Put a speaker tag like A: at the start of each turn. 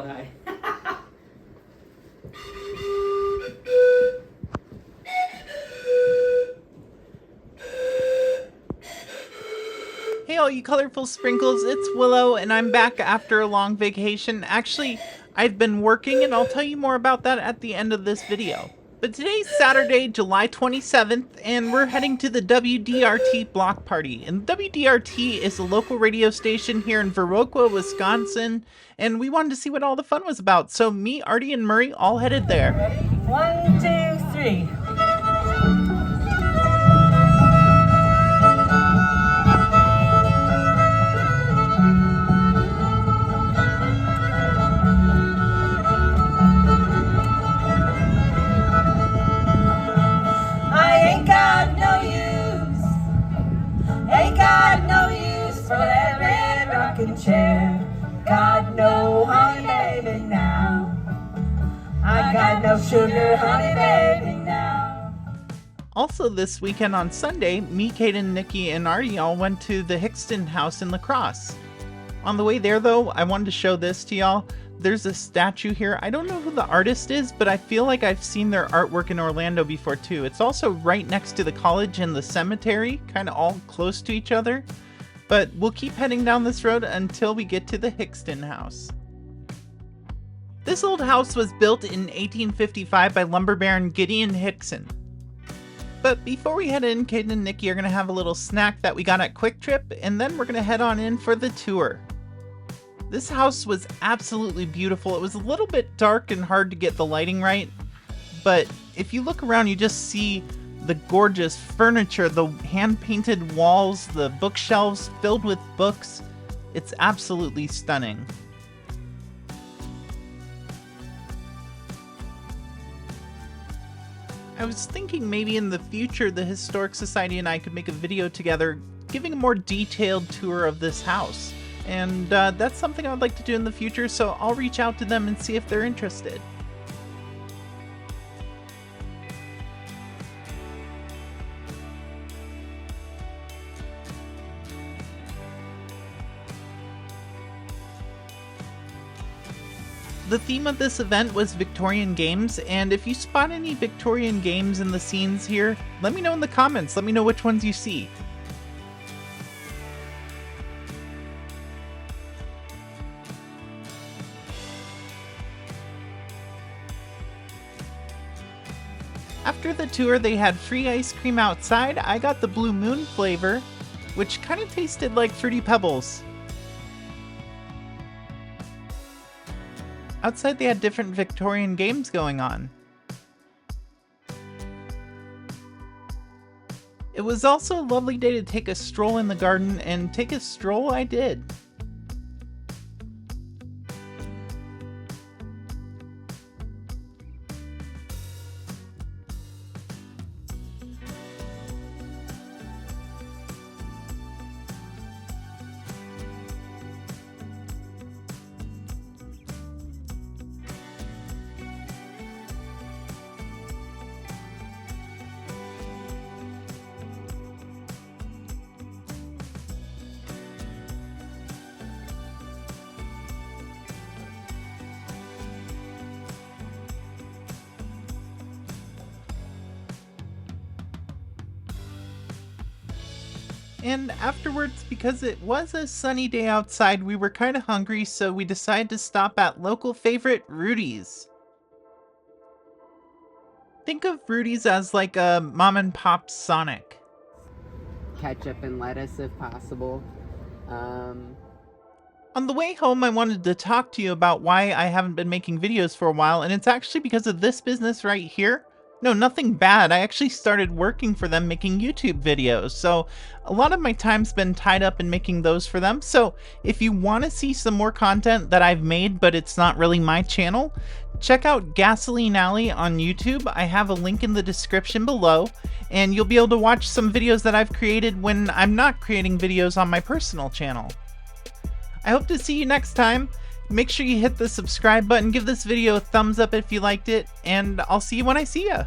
A: Hi.
B: Hey all you colorful sprinkles, it's Willow and I'm back after a long vacation. Actually, I've been working and I'll tell you more about that at the end of this video. But today's Saturday, July 27th, and we're heading to the WDRT block party. And WDRT is a local radio station here in Viroqua, Wisconsin, and we wanted to see what all the fun was about. So me, Artie, and Murray all headed there.
A: Ready? 1, 2, 3. Chair. Got no honey baby now. I got no sugar honey baby now.
B: Also this weekend on Sunday, me, Caden, Nikki, and Artie all went to the Hixon House in Crosse. On the way there though, I wanted to show this to y'all. There's a statue here. I don't know who the artist is, but I feel like I've seen their artwork in Orlando before too. It's also right next to the college and the cemetery, kind of all close to each other. But we'll keep heading down this road until we get to the Hixon House. This old house was built in 1855 by lumber baron Gideon Hixon. But before we head in, Caden and Nikki are going to have a little snack that we got at Quick Trip, and then we're going to head on in for the tour. This house was absolutely beautiful. It was a little bit dark and hard to get the lighting right, but if you look around, you just see the gorgeous furniture, the hand-painted walls, the bookshelves filled with books. It's absolutely stunning. I was thinking maybe in the future the Historic Society and I could make a video together giving a more detailed tour of this house. And that's something I'd like to do in the future, so I'll reach out to them and see if they're interested. The theme of this event was Victorian games, and if you spot any Victorian games in the scenes here, let me know in the comments. Let me know which ones you see. After the tour, they had free ice cream outside. I got the Blue Moon flavor, which kind of tasted like Fruity Pebbles. Outside they had different Victorian games going on. It was also a lovely day to take a stroll in the garden, and take a stroll I did. And afterwards, because it was a sunny day outside, we were kind of hungry, so we decided to stop at local favorite Rudy's. Think of Rudy's as like a mom and pop Sonic.
C: Ketchup and lettuce if possible.
B: On the way home, I wanted to talk to you about why I haven't been making videos for a while, and it's actually because of this business right here. No, nothing bad. I actually started working for them making YouTube videos, so a lot of my time's been tied up in making those for them. So if you want to see some more content that I've made, but it's not really my channel, check out Gasoline Alley on YouTube. I have a link in the description below, and you'll be able to watch some videos that I've created when I'm not creating videos on my personal channel. I hope to see you next time. Make sure you hit the subscribe button, give this video a thumbs up if you liked it, and I'll see you when I see ya.